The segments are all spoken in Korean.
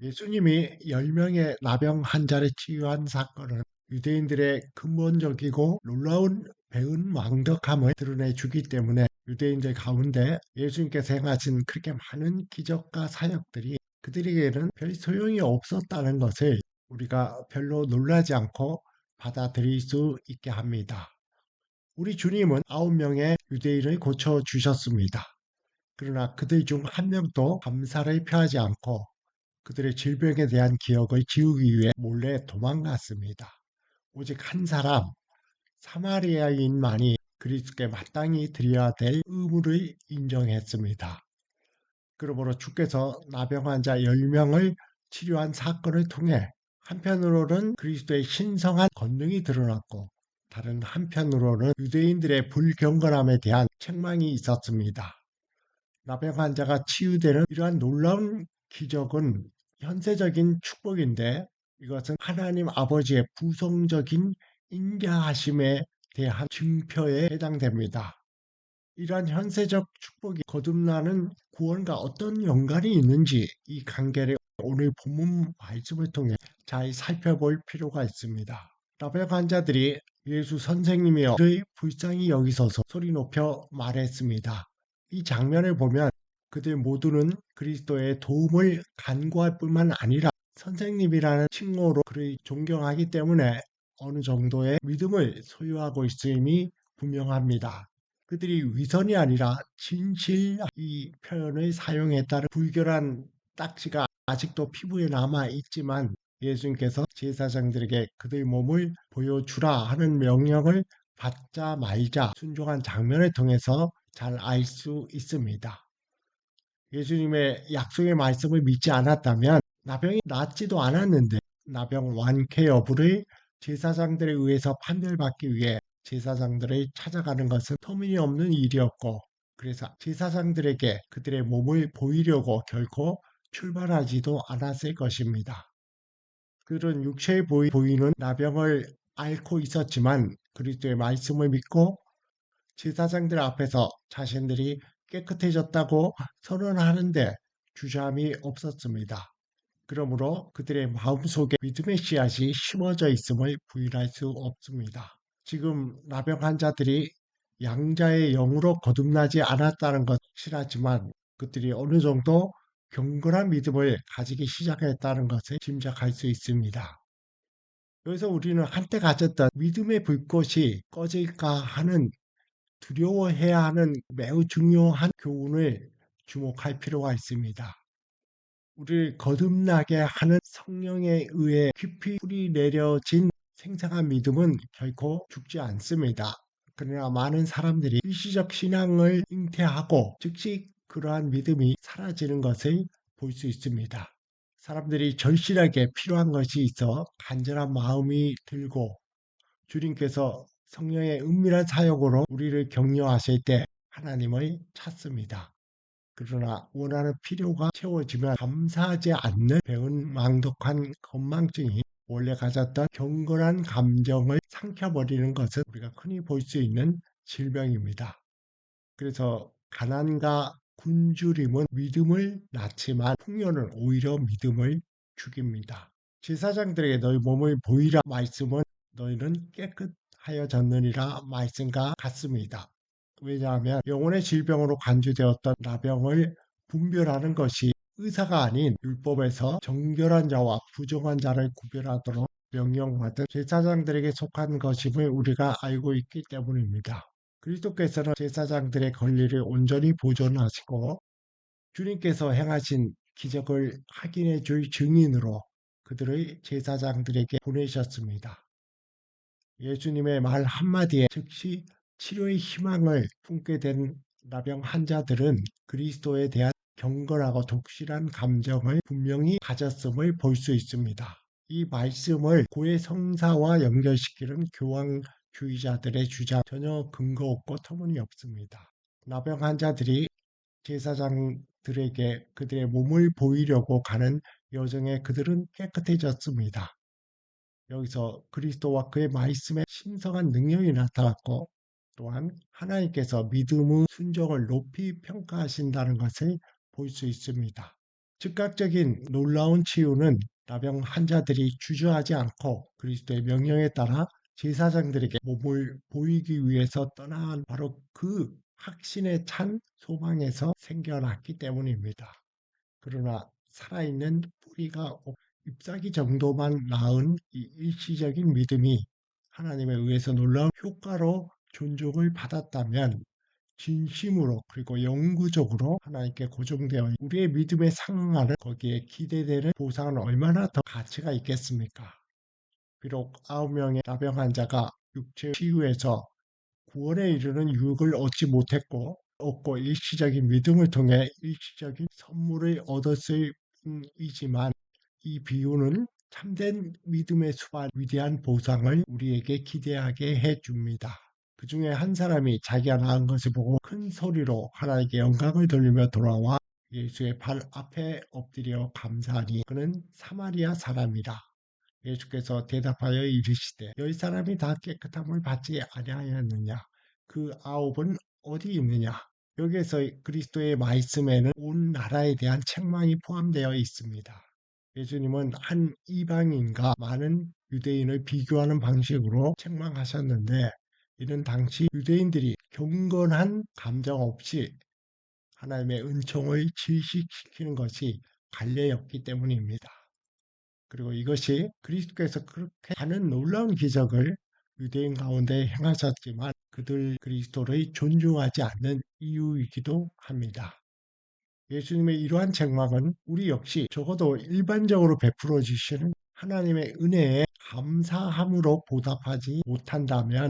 예수님이 10명의 나병 환자를 치유한 사건은 유대인들의 근본적이고 놀라운 배은 망덕함을 드러내 주기 때문에 유대인들 가운데 예수님께서 행하신 그렇게 많은 기적과 사역들이 그들에게는 별 소용이 없었다는 것을 우리가 별로 놀라지 않고 받아들일 수 있게 합니다. 우리 주님은 9명의 유대인을 고쳐주셨습니다. 그러나 그들 중 한 명도 감사를 표하지 않고 그들의 질병에 대한 기억을 지우기 위해 몰래 도망갔습니다. 오직 한 사람, 사마리아인만이 그리스도께 마땅히 드려야 될 의무를 인정했습니다. 그러므로 주께서 나병 환자 10명을 치료한 사건을 통해 한편으로는 그리스도의 신성한 권능이 드러났고 다른 한편으로는 유대인들의 불경건함에 대한 책망이 있었습니다. 나병 환자가 치유되는 이러한 놀라운 기적은 현세적인 축복인데 이것은 하나님 아버지의 부성적인 인자하심에 대한 증표에 해당됩니다. 이러한 현세적 축복이 거듭나는 구원과 어떤 연관이 있는지 이 관계를 오늘 본문 말씀을 통해 잘 살펴볼 필요가 있습니다. 나병 환자들이 예수 선생님이여 를 불쌍히 여기소서 소리 높여 말했습니다. 이 장면을 보면 그들 모두는 그리스도의 도움을 간구할 뿐만 아니라 선생님이라는 칭호로 그를 존경하기 때문에 어느 정도의 믿음을 소유하고 있음이 분명합니다. 그들이 위선이 아니라 진실 이 표현을 사용했다는 불결한 딱지가 아직도 피부에 남아 있지만 예수님께서 제사장들에게 그들 몸을 보여주라 하는 명령을 받자 말자 순종한 장면을 통해서 잘 알 수 있습니다. 예수님의 약속의 말씀을 믿지 않았다면 나병이 낫지도 않았는데 나병 완쾌 여부를 제사장들에 의해서 판별받기 위해 제사장들을 찾아가는 것은 터무니없는 일이었고 그래서 제사장들에게 그들의 몸을 보이려고 결코 출발하지도 않았을 것입니다. 그런 육체의 보이는 나병을 앓고 있었지만 그리스도의 말씀을 믿고 제사장들 앞에서 자신들이 깨끗해졌다고 선언하는데 주저함이 없었습니다. 그러므로 그들의 마음속에 믿음의 씨앗이 심어져 있음을 부인할 수 없습니다. 지금 나병 환자들이 양자의 영으로 거듭나지 않았다는 것 확실하지만 그들이 어느 정도 경건한 믿음을 가지기 시작했다는 것을 짐작할 수 있습니다. 여기서 우리는 한때 가졌던 믿음의 불꽃이 꺼질까 하는 두려워해야 하는 매우 중요한 교훈을 주목할 필요가 있습니다. 우리를 거듭나게 하는 성령에 의해 깊이 뿌리 내려진 생생한 믿음은 결코 죽지 않습니다. 그러나 많은 사람들이 일시적 신앙을 잉태하고 즉시 그러한 믿음이 사라지는 것을 볼 수 있습니다. 사람들이 절실하게 필요한 것이 있어 간절한 마음이 들고 주님께서 성령의 은밀한 사역으로 우리를 격려하실 때 하나님을 찾습니다. 그러나 원하는 필요가 채워지면 감사하지 않는 배은망덕한 건망증이 원래 가졌던 경건한 감정을 삼켜버리는 것은 우리가 흔히 볼 수 있는 질병입니다. 그래서 가난과 굶주림은 믿음을 낳지만 풍요는 오히려 믿음을 죽입니다. 제사장들에게 너희 몸을 보이라 말씀은 너희는 깨끗하여졌느니라 말씀과 같습니다. 왜냐하면 영혼의 질병으로 간주되었던 나병을 분별하는 것이 의사가 아닌 율법에서 정결한 자와 부정한 자를 구별하도록 명령받은 제사장들에게 속한 것임을 우리가 알고 있기 때문입니다. 그리스도께서는 제사장들의 권리를 온전히 보존하시고 주님께서 행하신 기적을 확인해 줄 증인으로 그들의 제사장들에게 보내셨습니다. 예수님의 말 한마디에 즉시 치료의 희망을 품게 된 나병 환자들은 그리스도에 대한 경건하고 독실한 감정을 분명히 가졌음을 볼 수 있습니다. 이 말씀을 고해 성사와 연결시키는 교황주의자들의 주장 전혀 근거 없고 터무니없습니다. 나병 환자들이 제사장들에게 그들의 몸을 보이려고 가는 여정에 그들은 깨끗해졌습니다. 여기서 그리스도와 그의 말씀에 신성한 능력이 나타났고 또한 하나님께서 믿음의 순종을 높이 평가하신다는 것을 볼 수 있습니다. 즉각적인 놀라운 치유는 나병 환자들이 주저하지 않고 그리스도의 명령에 따라 제사장들에게 몸을 보이기 위해서 떠난 바로 그 확신에 찬 소망에서 생겨났기 때문입니다. 그러나 살아있는 뿌리가 잎사귀 정도만 낳은 이 일시적인 믿음이 하나님에 의해서 놀라운 효과로 존중을 받았다면 진심으로 그리고 영구적으로 하나님께 고정되어 있는 우리의 믿음에 상응하는 거기에 기대되는 보상은 얼마나 더 가치가 있겠습니까? 비록 9명의 나병 환자가 육체 치유에서 구원에 이르는 유익을 얻지 못했고 없고 일시적인 믿음을 통해 일시적인 선물을 얻었을 뿐이지만 이 비유는 참된 믿음의 수반 위대한 보상을 우리에게 기대하게 해줍니다. 그 중에 한 사람이 자기가 낳은 것을 보고 큰 소리로 하나님께 영광을 돌리며 돌아와 예수의 발 앞에 엎드려 감사하니 그는 사마리아 사람이라. 예수께서 대답하여 이르시되 열 사람이 다 깨끗함을 받지 아니하였느냐? 그 아홉은 어디 있느냐? 여기에서 그리스도의 말씀에는 온 나라에 대한 책망이 포함되어 있습니다. 예수님은 한 이방인과 많은 유대인을 비교하는 방식으로 책망하셨는데 이는 당시 유대인들이 경건한 감정 없이 하나님의 은총을 질식시키는 것이 관례였기 때문입니다. 그리고 이것이 그리스도께서 그렇게 하는 놀라운 기적을 유대인 가운데 행하셨지만 그들 그리스도를 존중하지 않는 이유이기도 합니다. 예수님의 이러한 책망은 우리 역시 적어도 일반적으로 베풀어 주시는 하나님의 은혜에 감사함으로 보답하지 못한다면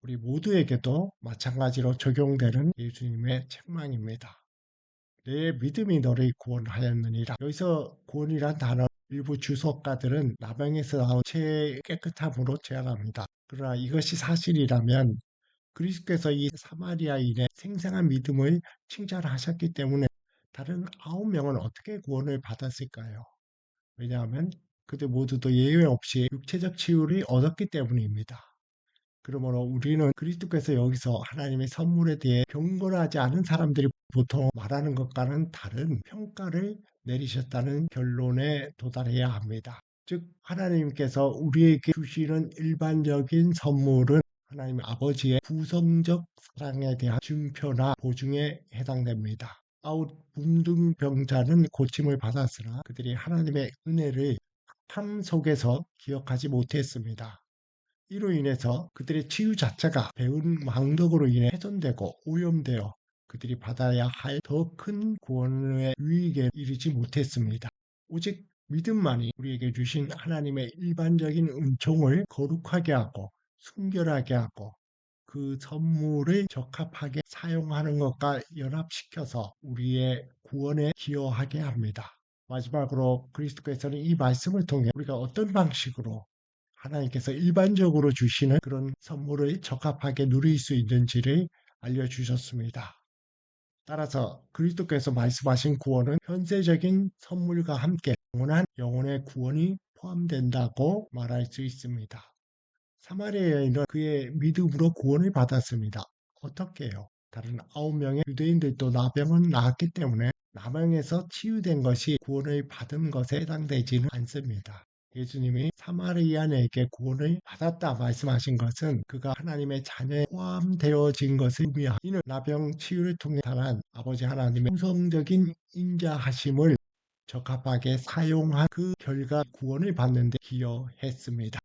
우리 모두에게도 마찬가지로 적용되는 예수님의 책망입니다. 내 믿음이 너를 구원하였느니라. 여기서 구원이란 단어 일부 주석가들은 나병에서 나온 체 깨끗함으로 제한합니다. 그러나 이것이 사실이라면 그리스도께서 이 사마리아인의 생생한 믿음을 칭찬하셨기 때문에 다른 9명은 어떻게 구원을 받았을까요? 왜냐하면 그들 모두도 예외 없이 육체적 치유를 얻었기 때문입니다. 그러므로 우리는 그리스도께서 여기서 하나님의 선물에 대해 경건하지 않은 사람들이 보통 말하는 것과는 다른 평가를 내리셨다는 결론에 도달해야 합니다. 즉 하나님께서 우리에게 주시는 일반적인 선물은 하나님 아버지의 부성적 사랑에 대한 증표나 보증에 해당됩니다. 아웃 문둥병자는 고침을 받았으나 그들이 하나님의 은혜를 삶 속에서 기억하지 못했습니다. 이로 인해서 그들의 치유 자체가 배운 망덕으로 인해 훼손되고 오염되어 그들이 받아야 할 더 큰 구원의 유익에 이르지 못했습니다. 오직 믿음만이 우리에게 주신 하나님의 일반적인 은총을 거룩하게 하고 순결하게 하고 그 선물을 적합하게 사용하는 것과 연합시켜서 우리의 구원에 기여하게 합니다. 마지막으로 그리스도께서는 이 말씀을 통해 우리가 어떤 방식으로 하나님께서 일반적으로 주시는 그런 선물을 적합하게 누릴 수 있는지를 알려주셨습니다. 따라서 그리스도께서 말씀하신 구원은 현세적인 선물과 함께 영원한 영혼의 구원이 포함된다고 말할 수 있습니다. 사마리아 여인은 그의 믿음으로 구원을 받았습니다. 어떻게요? 다른 9명의 유대인들도 나병은 나았기 때문에 나병에서 치유된 것이 구원을 받은 것에 해당되지는 않습니다. 예수님이 사마리아인에게 구원을 받았다 말씀하신 것은 그가 하나님의 자녀에 포함되어진 것을 의미하며 이는 나병 치유를 통해 나타난 아버지 하나님의 충성적인 인자하심을 적합하게 사용한 그 결과 구원을 받는 데 기여했습니다.